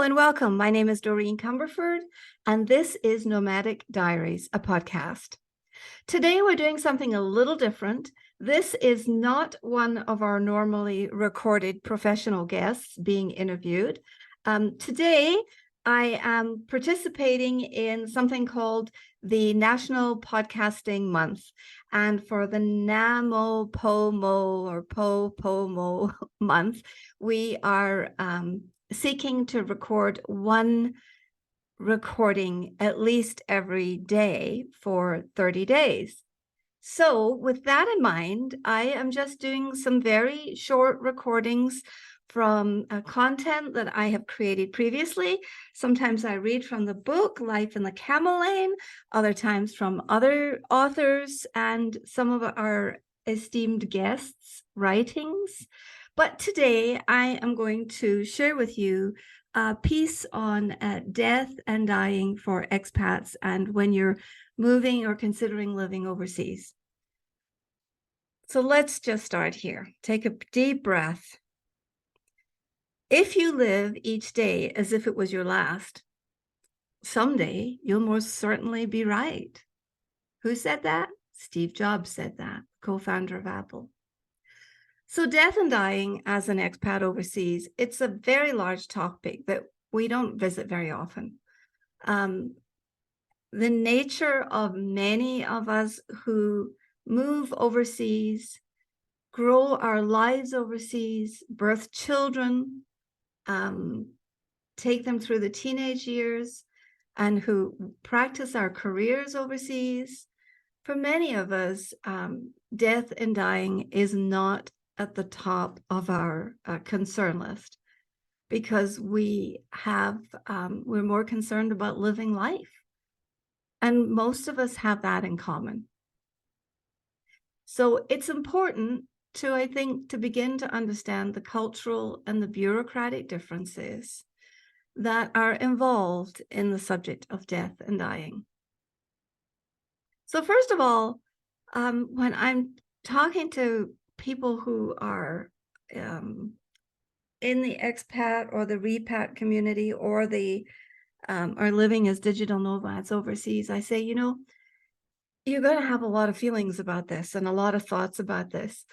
and welcome. My name is Doreen Cumberford, and this is Nomadic Diaries, a podcast. Today, we're doing something a little different. This is not one of our normally recorded professional guests being interviewed. Today, I am participating in something called the National Podcasting Month. And for the NaPodMoMo or PoMo month, we are seeking to record one recording at least every day for 30 days. So with that in mind, I am just doing some very short recordings from content that I have created previously. Sometimes I read from the book Life in the Camel Lane, other times from other authors and some of our esteemed guests' writings. But today I am going to share with you a piece on death and dying for expats and when you're moving or considering living overseas. So let's just start here. Take a deep breath. If you live each day as if it was your last, someday you'll most certainly be right. Who said that? Steve Jobs said that, co-founder of Apple. So death and dying as an expat overseas, it's a very large topic that we don't visit very often. The nature of many of us who move overseas, grow our lives overseas, birth children, take them through the teenage years, and who practice our careers overseas, for many of us, death and dying is not at the top of our concern list, because we're more concerned about living life. And most of us have that in common. So it's important to, I think, to begin to understand the cultural and the bureaucratic differences that are involved in the subject of death and dying. So first of all, when I'm talking to people who are in the expat or the repat community, or the are living as digital nomads overseas, I say, you're going to have a lot of feelings about this and a lot of thoughts about this,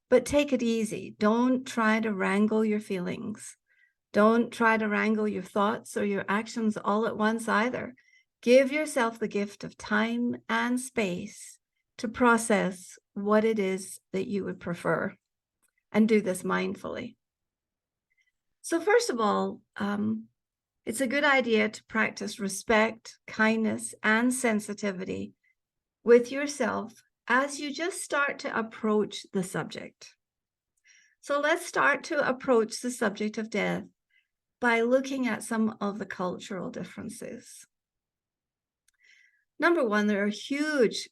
but take it easy. Don't try to wrangle your feelings. Don't try to wrangle your thoughts or your actions all at once either. Give yourself the gift of time and space to process what it is that you would prefer, and do this mindfully. So first of all, it's a good idea to practice respect, kindness, and sensitivity with yourself as you just start to approach the subject. So let's start to approach the subject of death by looking at some of the cultural differences. Number one, there are huge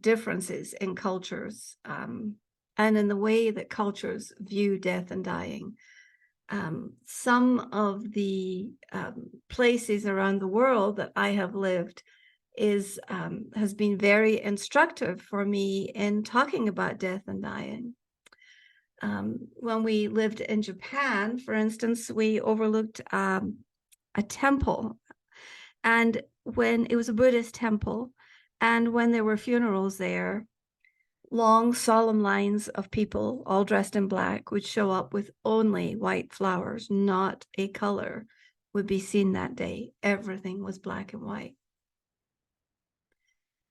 differences in cultures and in the way that cultures view death and dying. Some of the places around the world that I have lived has been very instructive for me in talking about death and dying. When we lived in Japan, for instance, we overlooked a temple, and when it was a Buddhist temple, and when there were funerals there, long solemn lines of people all dressed in black would show up with only white flowers, not a color would be seen that day. Everything was black and white.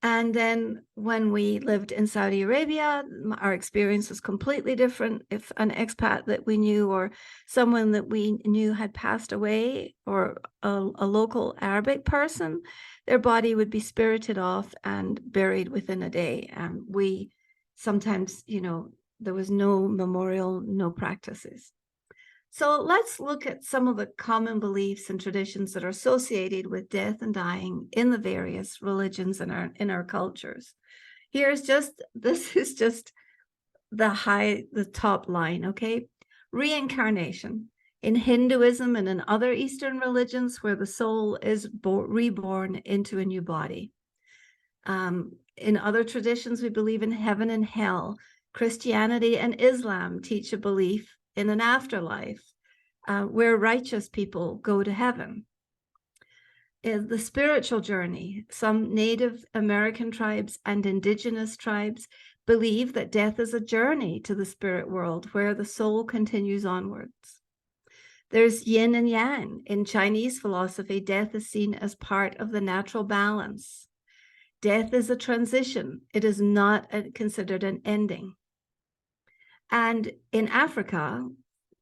And then when we lived in Saudi Arabia, our experience was completely different. If an expat that we knew or someone that we knew had passed away, or a local Arabic person, their body would be spirited off and buried within a day. And we sometimes, there was no memorial, no practices. So let's look at some of the common beliefs and traditions that are associated with death and dying in the various religions in our cultures. This is just the top line, okay? Reincarnation. In Hinduism and in other Eastern religions, where the soul is reborn into a new body. In other traditions, we believe in heaven and hell. Christianity and Islam teach a belief in an afterlife. where righteous people go to heaven. In the spiritual journey, some Native American tribes and indigenous tribes believe that death is a journey to the spirit world where the soul continues onwards. There's yin and yang. In Chinese philosophy, death is seen as part of the natural balance. Death is a transition. It is not considered an ending. And in Africa,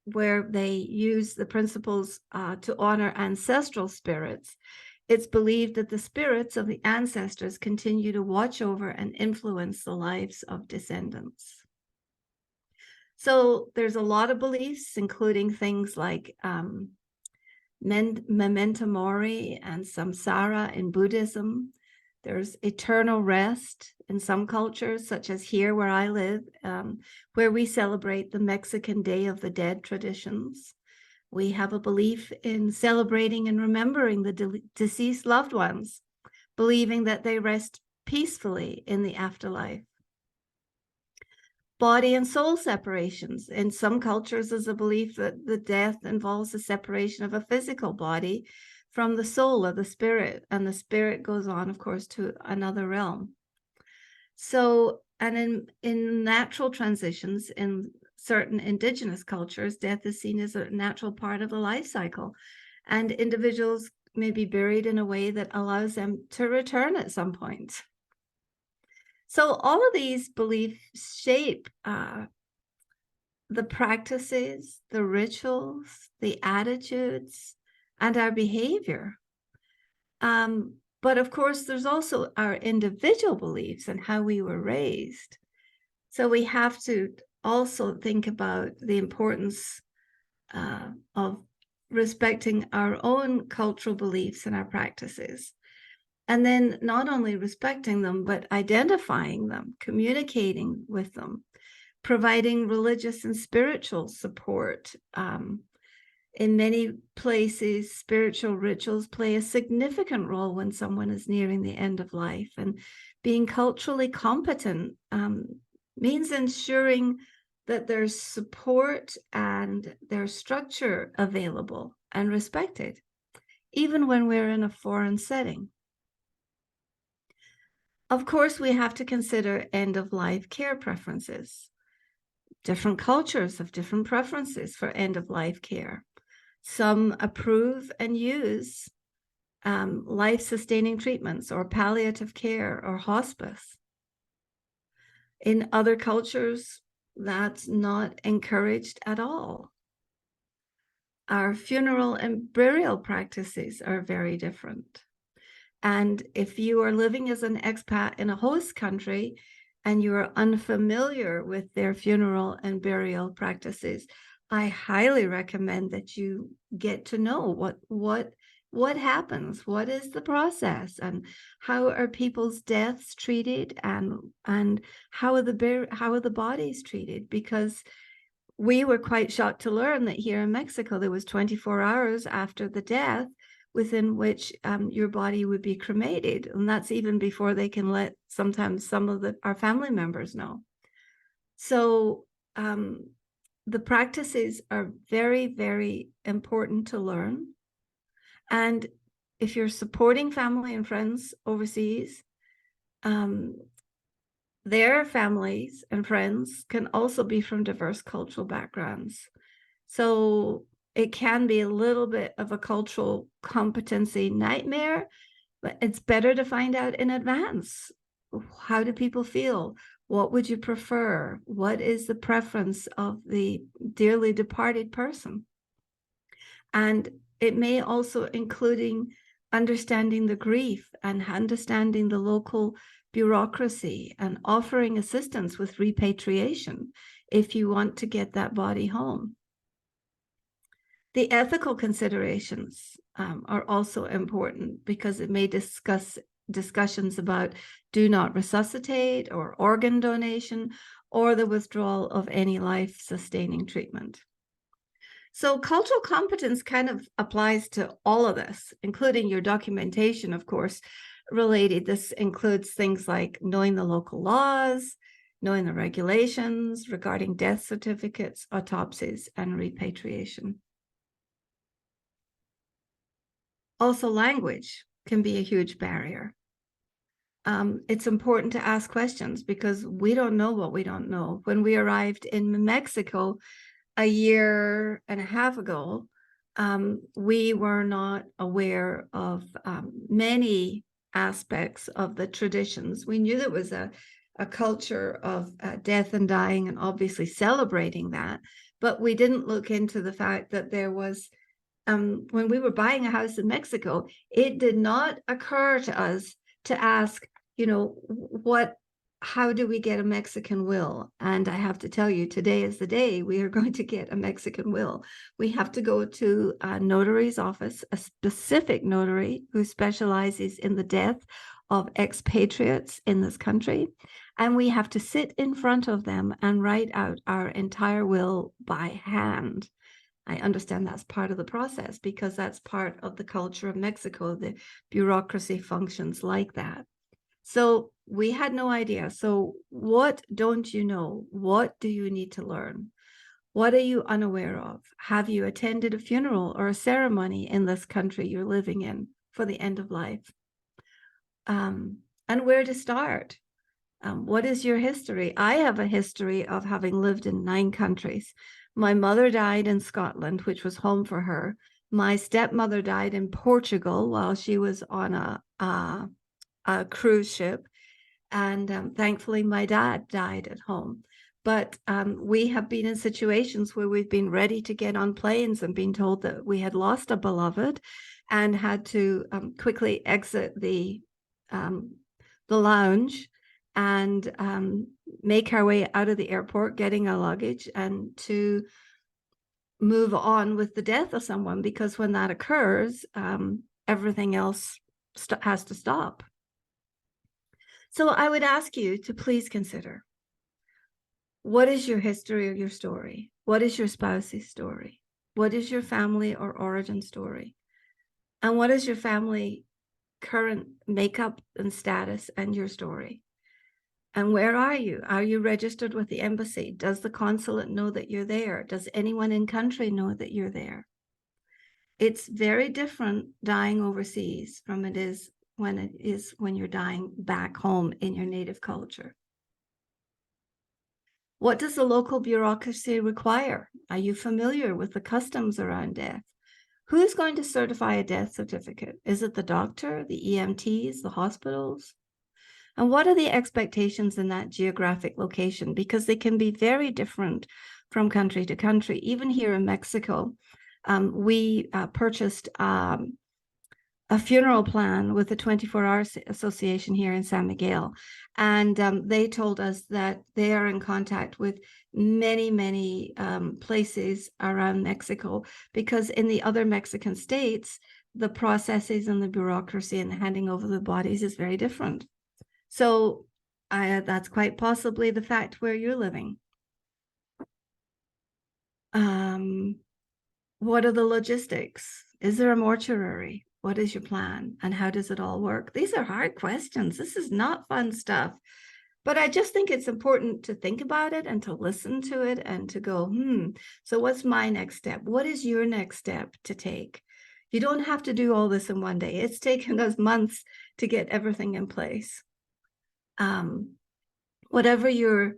where they use the principles to honor ancestral spirits, it's believed that the spirits of the ancestors continue to watch over and influence the lives of descendants. So there's a lot of beliefs, including things like memento mori and samsara in Buddhism. There's eternal rest in some cultures, such as here where I live, where we celebrate the Mexican Day of the Dead traditions. We have a belief in celebrating and remembering the deceased loved ones, believing that they rest peacefully in the afterlife. Body and soul separations. In some cultures, there's a belief that the death involves the separation of a physical body from the soul or the spirit, and the spirit goes on, of course, to another realm. So, and in natural transitions, in certain indigenous cultures, death is seen as a natural part of the life cycle, and individuals may be buried in a way that allows them to return at some point. So all of these beliefs shape the practices, the rituals, the attitudes, and our behavior. But of course, there's also our individual beliefs and how we were raised. So we have to also think about the importance of respecting our own cultural beliefs and our practices. And then not only respecting them, but identifying them, communicating with them, providing religious and spiritual support. In many places, spiritual rituals play a significant role when someone is nearing the end of life. And being culturally competent means ensuring that there's support and there's structure available and respected, even when we're in a foreign setting. Of course, we have to consider end-of-life care preferences. Different cultures have different preferences for end-of-life care. Some approve and use life-sustaining treatments or palliative care or hospice. In other cultures, that's not encouraged at all. Our funeral and burial practices are very different. And if you are living as an expat in a host country and you are unfamiliar with their funeral and burial practices, I highly recommend that you get to know what happens, what is the process, and how are people's deaths treated, and how are the bodies treated. Because we were quite shocked to learn that here in Mexico there was 24 hours after the death within which your body would be cremated, and that's even before they can let sometimes some of our family members know. So the practices are very, very important to learn. And if you're supporting family and friends overseas, their families and friends can also be from diverse cultural backgrounds. So it can be a little bit of a cultural competency nightmare, but it's better to find out in advance. How do people feel? What would you prefer? What is the preference of the dearly departed person? And it may also including understanding the grief and understanding the local bureaucracy and offering assistance with repatriation if you want to get that body home. The ethical considerations are also important because it may discussions about do not resuscitate or organ donation or the withdrawal of any life-sustaining treatment. So cultural competence kind of applies to all of this, including your documentation, of course, related. This includes things like knowing the local laws, knowing the regulations regarding death certificates, autopsies, and repatriation. Also, language can be a huge barrier. It's important to ask questions because we don't know what we don't know. When we arrived in Mexico a year and a half ago, we were not aware of many aspects of the traditions. We knew there was a culture of death and dying and obviously celebrating that, but we didn't look into the fact that there was, when we were buying a house in Mexico, it did not occur to us to ask, how do we get a Mexican will? And I have to tell you, today is the day we are going to get a Mexican will. We have to go to a notary's office, a specific notary who specializes in the death of expatriates in this country. And we have to sit in front of them and write out our entire will by hand. I understand that's part of the process because that's part of the culture of Mexico. The bureaucracy functions like that. So we had no idea. So what don't you know? What do you need to learn? What are you unaware of? Have you attended a funeral or a ceremony in this country you're living in for the end of life? And where to start? What is your history? I have a history of having lived in 9 countries. My mother died in Scotland, which was home for her. My stepmother died in Portugal while she was on a cruise ship. And thankfully, my dad died at home. But we have been in situations where we've been ready to get on planes and been told that we had lost a beloved and had to quickly exit the lounge and make our way out of the airport, getting our luggage, and to move on with the death of someone, because when that occurs, everything else has to stop. So I would ask you to please consider, what is your history or your story? What is your spouse's story? What is your family or origin story? And what is your family current makeup and status and your story? And where are you? Are you registered with the embassy? Does the consulate know that you're there? Does anyone in country know that you're there? It's very different dying overseas from it is when you're dying back home in your native culture. What does the local bureaucracy require? Are you familiar with the customs around death? Who's going to certify a death certificate? Is it the doctor, the EMTs, the hospitals? And what are the expectations in that geographic location? Because they can be very different from country to country. Even here in Mexico, we purchased a funeral plan with the 24-Hour Association here in San Miguel. And they told us that they are in contact with many, many places around Mexico, because in the other Mexican states, the processes and the bureaucracy and the handing over the bodies is very different. So that's quite possibly the fact where you're living. What are the logistics? Is there a mortuary? What is your plan? And how does it all work? These are hard questions. This is not fun stuff. But I just think it's important to think about it and to listen to it and to go, so what's my next step? What is your next step to take? You don't have to do all this in one day. It's taken us months to get everything in place. Whatever your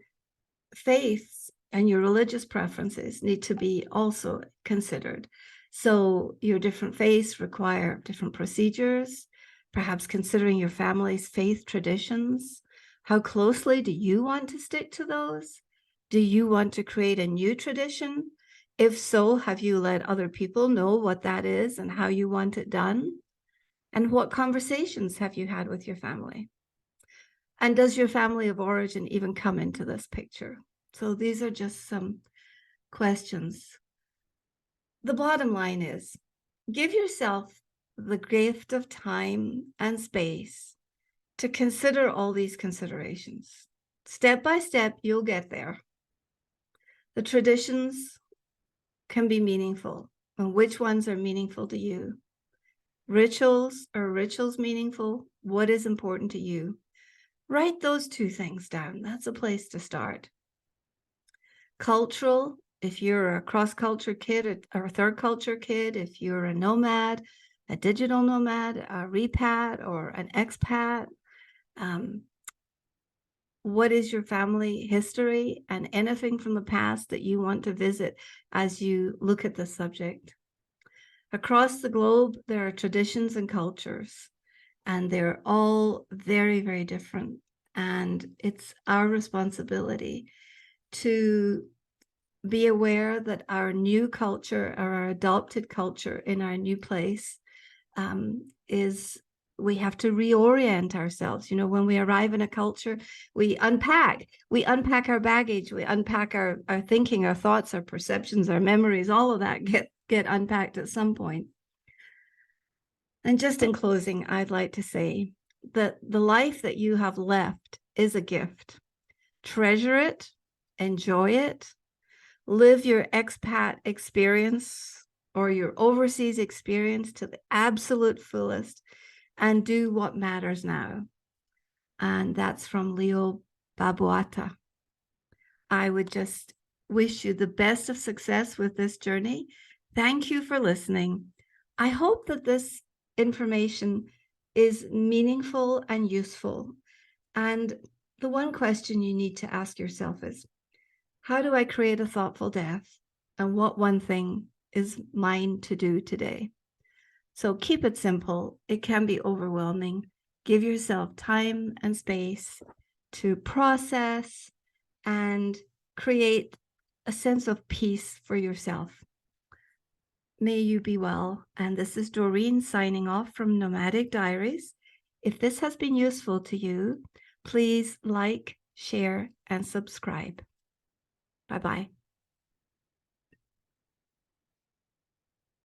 faiths and your religious preferences need to be also considered. So your different faiths require different procedures, perhaps considering your family's faith traditions. How closely do you want to stick to those? Do you want to create a new tradition? If so, have you let other people know what that is and how you want it done? And what conversations have you had with your family? And does your family of origin even come into this picture? So these are just some questions. The bottom line is, give yourself the gift of time and space to consider all these considerations. Step by step, you'll get there. The traditions can be meaningful, and which ones are meaningful to you? Rituals, are rituals meaningful? What is important to you? Write those 2 things down. That's a place to start. Cultural, if you're a cross-culture kid or a third culture kid, if you're a nomad, a digital nomad, a repat, or an expat? What is your family history and anything from the past that you want to visit as you look at the subject? Across the globe, there are traditions and cultures, and they're all very, very different. And it's our responsibility to be aware that our new culture, or our adopted culture in our new place, is, we have to reorient ourselves. You know, when we arrive in a culture, we unpack our baggage, we unpack our thinking, our thoughts, our perceptions, our memories, all of that get unpacked at some point. And just in closing, I'd like to say that the life that you have left is a gift. Treasure it, enjoy it, live your expat experience or your overseas experience to the absolute fullest, and do what matters now. And that's from Leo Babuata. I would just wish you the best of success with this journey. Thank you for listening. I hope that this information is meaningful and useful. And the one question you need to ask yourself is, how do I create a thoughtful death? And what one thing is mine to do today? So keep it simple. It can be overwhelming. Give yourself time and space to process and create a sense of peace for yourself. May you be well. And this is Doreen signing off from Nomadic Diaries. If this has been useful to you, please like, share, and subscribe. Bye-bye.